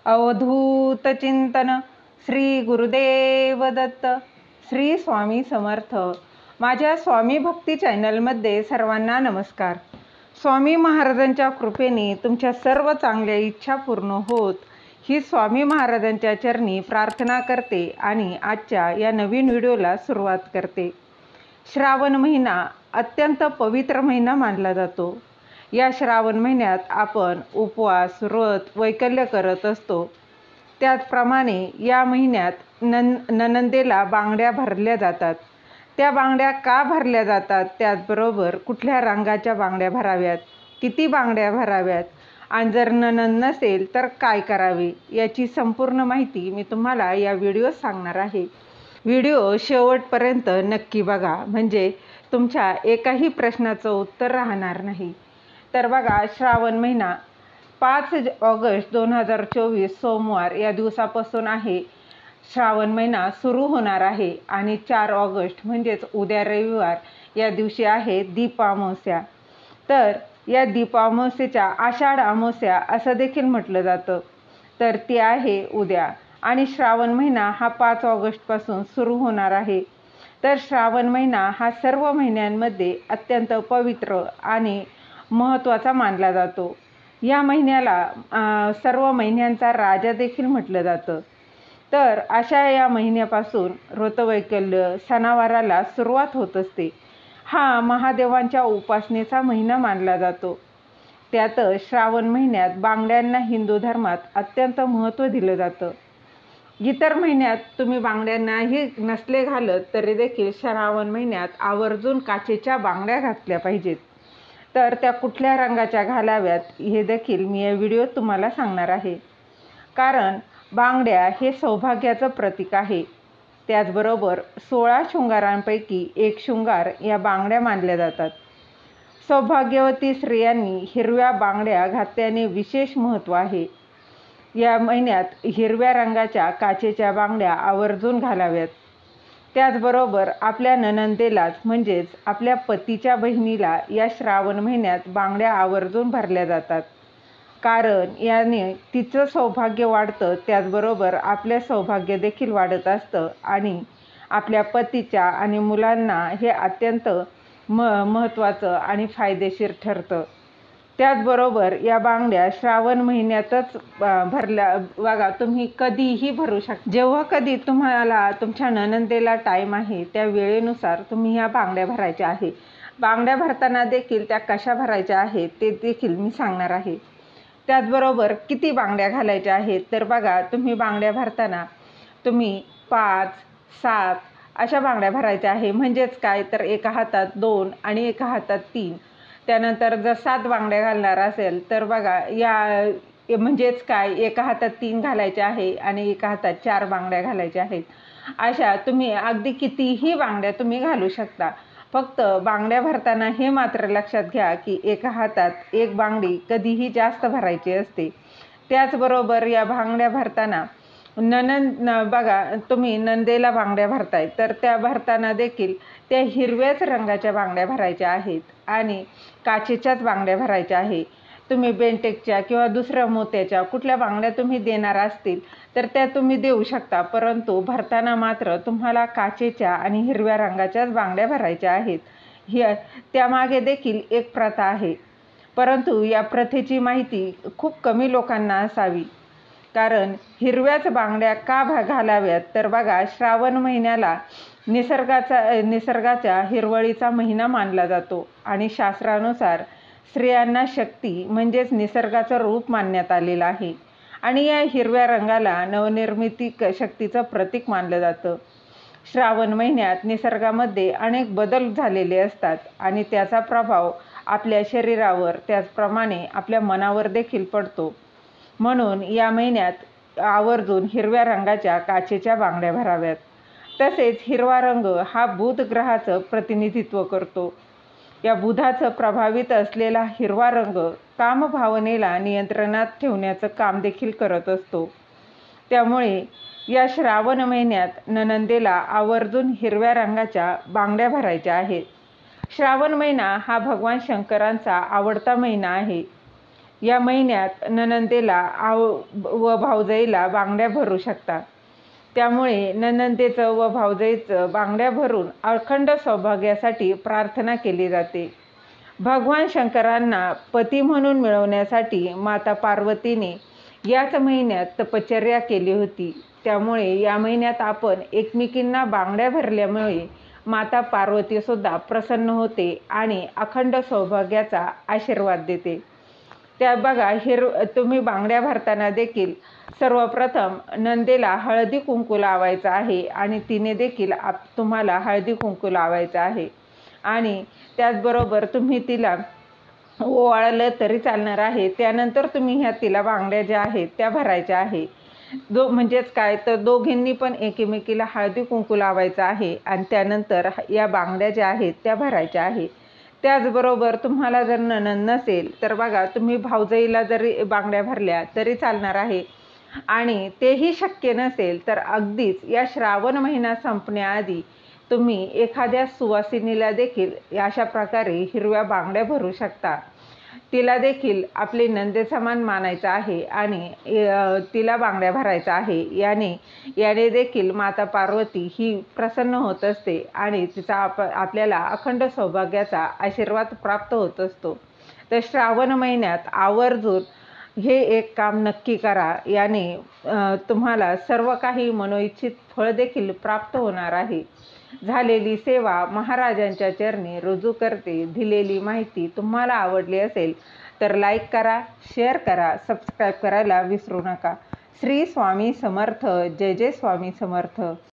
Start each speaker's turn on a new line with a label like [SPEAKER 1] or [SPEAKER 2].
[SPEAKER 1] अवधूत चिंतन श्री गुरुदेव दत्त श्री स्वामी समर्थ। माझ्या स्वामी भक्ती चॅनलमध्ये सर्वांना नमस्कार। स्वामी महाराजांच्या कृपेने तुमच्या सर्व चांगल्या इच्छा पूर्ण होत ही स्वामी महाराजांच्या चरणी प्रार्थना करते आणि आजच्या या नवीन व्हिडिओला सुरुवात करते। श्रावण महिना अत्यंत पवित्र महिना मानला जातो। या श्रावण महिन्यात आपण उपवास, व्रत, वैकल्य करत असतो। त्याचप्रमाणे या महिन्यात ननंदेला बांगड्या भरल्या जातात। त्या बांगड्या का भरल्या जातात, त्याचबरोबर कुठल्या रंगाच्या बांगड्या भराव्यात, किती बांगड्या भराव्यात आणि जर नणंद नसेल तर काय करावे, याची संपूर्ण माहिती मी तुम्हाला या व्हिडिओत सांगणार आहे। व्हिडिओ शेवटपर्यंत नक्की बघा, म्हणजे तुमच्या एकाही प्रश्नाचं उत्तर राहणार नाही। तर बघा, श्रावण महिना 5 ऑगस्ट 2024 सोमवार या दिवसापासून आहे श्रावण महिना सुरू होणार आहे आणि 4 ऑगस्ट म्हणजेच उद्या रविवार या दिवशी आहे दीपामावस्या। तर या दीपामावस्येच्या आषाढ अमावस्या असं देखील म्हटलं जातं, तर ती आहे उद्या आणि श्रावण महिना हा 5 ऑगस्टपासून सुरू होणार आहे। तर श्रावण महिना हा सर्व महिन्यांमध्ये अत्यंत पवित्र आणि महत्त्वाचा मानला जातो। या महिन्याला सर्व महिन्यांचा राजा देखील म्हटलं जातं। तर अशा या महिन्यापासून व्रतवैकल्य सणावाराला सुरुवात होत असते। हा महादेवांच्या उपासनेचा महिना मानला जातो। त्यात श्रावण महिन्यात बांगड्यांना हिंदू धर्मात अत्यंत महत्त्व दिलं जातं। इतर महिन्यात तुम्ही बांगड्यांनाही नसले घालत तरी देखील श्रावण महिन्यात आवर्जून काचेच्या बांगड्या घातल्या पाहिजेत। तर त्या कुठल्या रंगाच्या घालाव्यात हे देखील मी या व्हिडिओत तुम्हाला सांगणार आहे। कारण बांगड्या हे सौभाग्याचं प्रतीक आहे। त्याचबरोबर 16 शृंगारांपैकी एक शृंगार या बांगड्या मानल्या जातात। सौभाग्यवती स्त्रियांनी हिरव्या बांगड्या घातल्याने विशेष महत्त्व आहे। या महिन्यात हिरव्या रंगाच्या काचेच्या बांगड्या आवर्जून घालाव्यात। त्याचबरोबर आपल्या नणंदेलाच म्हणजेच आपल्या पतीच्या बहिणीला या श्रावण महिन्यात बांगड्या आवर्जून भरल्या जातात। कारण याने तिचं सौभाग्य वाढतं, त्याचबरोबर आपले सौभाग्य देखील वाढत असतं आणि आपल्या पतीच्या आणि मुलांना हे अत्यंत महत्त्वाचं आणि फायदेशीर ठरतं। त्याचबरोबर या बांगड्या श्रावण महिन्यातच भरल्या बघा, तुम्ही कधीही भरू शकता। जेव्हा कधी तुम्हाला तुमच्या नणंदेला टाईम आहे त्या वेळेनुसार तुम्ही ह्या बांगड्या भरायच्या आहे। बांगड्या भरताना देखील त्या कशा भरायच्या आहेत ते देखील मी सांगणार आहे। त्याचबरोबर किती बांगड्या घालायच्या आहेत, तर बघा, तुम्ही बांगड्या भरताना तुम्ही 5, 7 अशा बांगड्या भरायच्या आहे। म्हणजेच काय, तर एका हातात 2 आणि एका हातात 3। त्यानंतर जर 7 बांगड्या घालणार असेल तर बघा, या म्हणजेच काय, एका हातात 3 घालायच्या आहे आणि एका हातात 4 बांगड्या घालायच्या आहेत। अशा तुम्ही अगदी कितीही बांगड्या तुम्ही घालू शकता। फक्त बांगड्या भरताना हे मात्र लक्षात घ्या की एका हातात एक बांगडी कधीही जास्त भरायची असते। त्याचबरोबर या बांगड्या भरताना बघा, तुम्ही नंदेला बांगड्या भरताय तर त्या भरताना देखील त्या हिरव्याच रंगाच्या बांगड्या भरायच्या आहेत आणि काचेच्याच बांगड्या भरायच्या आहे। तुम्ही बेंटेकच्या किंवा दुसऱ्या मोत्याच्या कुठल्या बांगड्या तुम्ही देणार असतील तर त्या तुम्ही देऊ शकता, परंतु भरताना मात्र तुम्हाला काचेच्या आणि हिरव्या रंगाच्याच बांगड्या भरायच्या आहेत। त्यामागे देखील एक प्रथा आहे, परंतु या प्रथेची माहिती खूप कमी लोकांना असावी। कारण हिरव्याच बांगड्या का घालाव्यात, तर बघा, श्रावण महिन्याला निसर्गाच्या हिरवळीचा महिना मानला जातो आणि शास्त्रानुसार स्त्रियांना शक्ती म्हणजेच निसर्गाचं रूप मानण्यात आलेलं आहे आणि या हिरव्या रंगाला नवनिर्मिती शक्तीचं प्रतीक मानलं जातं। श्रावण महिन्यात निसर्गामध्ये अनेक बदल झालेले असतात आणि त्याचा प्रभाव आपल्या शरीरावर त्याचप्रमाणे आपल्या मनावर देखील पडतो। म्हणून या महिन्यात आवर्जून हिरव्या रंगाच्या काचेच्या बांगड्या भराव्यात। तसेच हिरवा रंग हा बुध ग्रहाचं प्रतिनिधित्व करतो। या बुधाचं प्रभावित असलेला हिरवा रंग कामभावनेला नियंत्रणात ठेवण्याचं काम देखील करत असतो। त्यामुळे या श्रावण महिन्यात नणंदेला आवर्जून हिरव्या रंगाच्या बांगड्या भरायच्या आहेत। श्रावण महिना हा भगवान शंकरांचा आवडता महिना आहे। या महिन्यात नणंदेला व भावजाईला बांगड्या भरू शकता. त्यामुळे नणंदेचं व भावजाईचं बांगड्या भरून अखंड सौभाग्यासाठी प्रार्थना केली जाते. भगवान शंकरांना पती म्हणून मिळवण्यासाठी माता पार्वतीने याच महिन्यात तपश्चर्या केली होती. त्यामुळे या महिन्यात आपण एकमेकींना बांगड्या भरल्यामुळे माता पार्वतीसुद्धा प्रसन्न होते आणि अखंड सौभाग्याचा आशीर्वाद देते. त्या बघा, तुम्ही बांगड्या भरताना देखील सर्वप्रथम नंदेला हळदी कुंकू लावायचं आहे आणि तिने देखील तुम्हाला हळदी कुंकू लावायचं आहे. आणि त्याचबरोबर तुम्ही तिला ओवाळलं तरी चालणार आहे. त्यानंतर तुम्ही ह्या तिला बांगड्या ज्या आहेत त्या भरायच्या आहे. म्हणजेच काय तर दोघींनी पण एकमेकीला हळदी कुंकू लावायचं आहे आणि त्यानंतर या बांगड्या ज्या आहेत त्या भरायच्या आहे. त्याचबरोबर तुम्हाला जर नणंद नसेल तर बघा, तुम्ही भावजाईला जरी बांगड्या भरल्या तरी चालणार आहे. आणि तेही शक्य नसेल तर अगदीच या श्रावण महिना संपण्याआधी तुम्ही एखाद्या सुवासिनीला देखील अशा प्रकारे हिरव्या बांगड्या भरू शकता. तिला देखील आपली नंदे समान मानायचं आहे आणि तिला बांगड्या भरायचा आहे. याने देखील माता पार्वती ही प्रसन्न होत असते आणि तिचा आपल्याला अखंड सौभाग्याचा आशीर्वाद प्राप्त होत असतो. तर श्रावण महिन्यात आवर्जून हे एक काम नक्की करा. याने तुम्हाला सर्व काही मनोइच्छित फळ देखील प्राप्त होणार आहे. झालेली सेवा महाराजांच्या चरणी रुजू करते. दिलेली माहिती तुम्हाला आवडली असेल तर लाईक करा, शेअर करा, सबस्क्राईब करायला विसरू नका. श्री स्वामी समर्थ. जय जय स्वामी समर्थ.